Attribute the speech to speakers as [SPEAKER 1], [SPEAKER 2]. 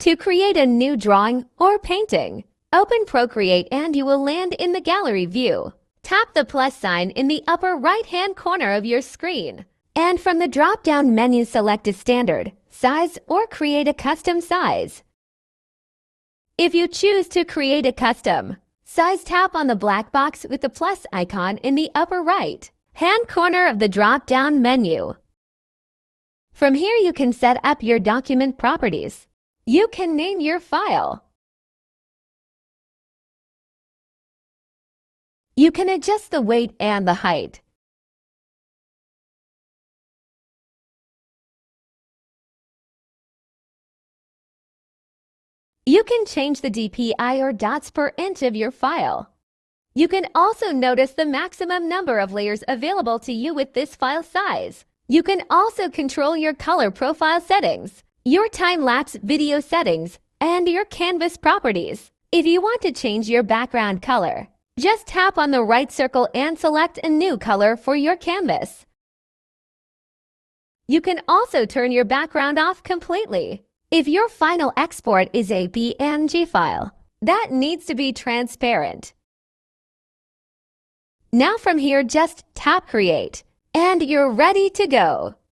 [SPEAKER 1] To create a new drawing or painting, open Procreate and you will land in the gallery view. Tap the plus sign in the upper right-hand corner of your screen. And from the drop-down menu, select a standard, size, or create a custom size. If you choose to create a custom size, tap on the black box with the plus icon in the upper right-hand corner of the drop-down menu. From here you can set up your document properties. You can name your file. You can adjust the weight and the height. You can change the DPI or dots per inch of your file. You can also notice the maximum number of layers available to you with this file size. You can also control your color profile settings, your time-lapse video settings, and your canvas properties. If you want to change your background color, just tap on the right circle and select a new color for your canvas. You can also turn your background off completely. If your final export is a PNG file, that needs to be transparent. Now from here, just tap Create, and you're ready to go.